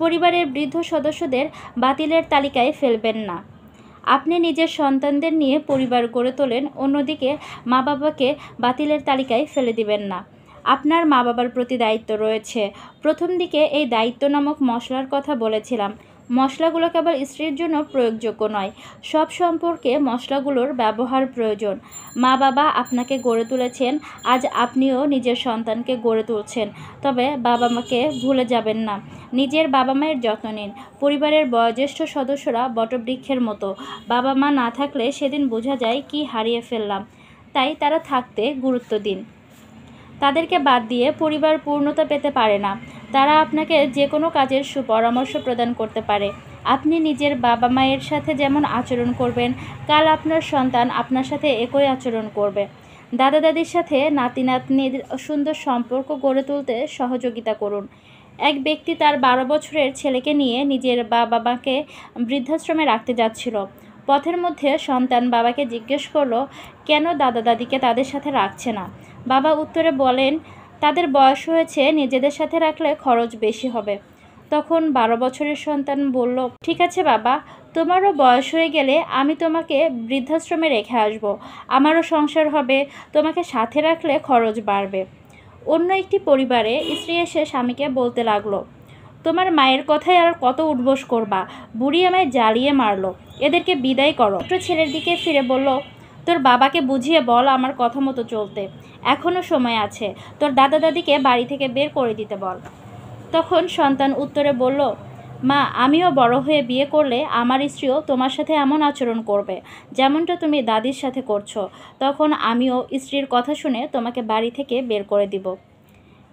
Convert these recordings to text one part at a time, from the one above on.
পরিবারের বৃদ্ধ সদস্যদের বাতিলের তালিকায় ফেলবেন না। আপনি নিজের সন্তানদের নিয়ে পরিবার গড়ে তোলেন, অন্যদিকে মা বাবাকে বাতিলের তালিকায় ফেলে দিবেন না। আপনার মা বাবার প্রতি দায়িত্ব রয়েছে। প্রথম দিকে এই দায়িত্ব নামক মশলার কথা বলেছিলাম। মশলাগুলো কেবল স্ত্রীর জন্য প্রয়োগযোগ্য নয়, সব সম্পর্কে মশলাগুলোর ব্যবহার প্রয়োজন। মা বাবা আপনাকে গড়ে তুলেছেন, আজ আপনিও নিজের সন্তানকে গড়ে তুলছেন। তবে বাবা মাকে ভুলে যাবেন না। নিজের বাবা মায়ের যত্ন নিন। পরিবারের বয়োজ্যেষ্ঠ সদস্যরা বটবৃক্ষের মতো। বাবা মা না থাকলে সেদিন বোঝা যায় কি হারিয়ে ফেললাম। তাই তারা থাকতে গুরুত্ব দিন। তাদেরকে বাদ দিয়ে পরিবার পূর্ণতা পেতে পারে না। তারা আপনাকে যে কোনো কাজের সুপরামর্শ প্রদান করতে পারে। আপনি নিজের বাবা মায়ের সাথে যেমন আচরণ করবেন, কাল আপনার সন্তান আপনার সাথে একই আচরণ করবে। দাদা দাদির সাথে নাতি নাতনির সুন্দর সম্পর্ক গড়ে তুলতে সহযোগিতা করুন। এক ব্যক্তি তার 12 বছরের ছেলেকে নিয়ে নিজের বাবা মাকে বৃদ্ধাশ্রমে রাখতে যাচ্ছিল। পথের মধ্যে সন্তান বাবাকে জিজ্ঞেস করলো, কেন দাদা দাদিকে তাদের সাথে রাখছে না? বাবা উত্তরে বলেন, তাদের বয়স হয়েছে, নিজেদের সাথে রাখলে খরচ বেশি হবে। তখন 12 বছরের সন্তান বলল, ঠিক আছে বাবা, তোমারও বয়স হয়ে গেলে আমি তোমাকে বৃদ্ধাশ্রমে রেখে আসব। আমারও সংসার হবে, তোমাকে সাথে রাখলে খরচ বাড়বে। অন্য একটি পরিবারে স্ত্রী এসে স্বামীকে বলতে লাগলো, তোমার মায়ের কথায় আর কত উঠবোস করবা? বুড়ি আমায় জ্বালিয়ে মারলো, এদেরকে বিদায় করো। ছোট ছেলের দিকে ফিরে বলল, তোর বাবাকে বুঝিয়ে বল আমার কথা মতো চলতে, এখনও সময় আছে। তোর দাদা দাদিকে বাড়ি থেকে বের করে দিতে বল। তখন সন্তান উত্তরে বলল, মা, আমিও বড় হয়ে বিয়ে করলে আমার স্ত্রীও তোমার সাথে এমন আচরণ করবে যেমনটা তুমি দাদির সাথে করছো। তখন আমিও স্ত্রীর কথা শুনে তোমাকে বাড়ি থেকে বের করে দিব।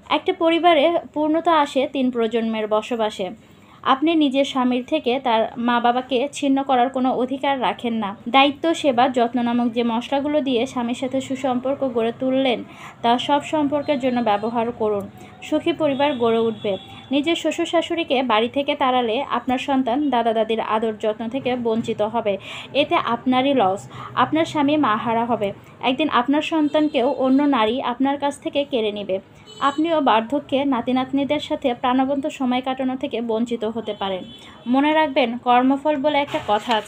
একটা পরিবারে পূর্ণতা আসে 3 প্রজন্মের বসবাসে। আপনি নিজের স্বামীর থেকে তার মা বাবাকে ছিন্ন করার কোনো অধিকার রাখেন না। দায়িত্ব, সেবা, যত্ন নামক যে মশলাগুলো দিয়ে স্বামীর সাথে সুসম্পর্ক গড়ে তুললেন, তা সব সম্পর্কের জন্য ব্যবহার করুন। সুখী পরিবার গড়ে উঠবে। নিজের শ্বশুর শাশুড়িকে বাড়ি থেকে তাড়ালে আপনার সন্তান দাদা দাদির আদর যত্ন থেকে বঞ্চিত হবে। এতে আপনারই লস। আপনার স্বামী মাহারা হবে। একদিন আপনার সন্তানকেও অন্য নারী আপনার কাছ থেকে কেড়ে নেবে। আপনিও বার্ধক্যে নাতি নাতনিদের সাথে প্রাণবন্ত সময় কাটানো থেকে বঞ্চিত হতে পারেন। মনে রাখবেন, কর্মফল বলে একটা কথা আছে।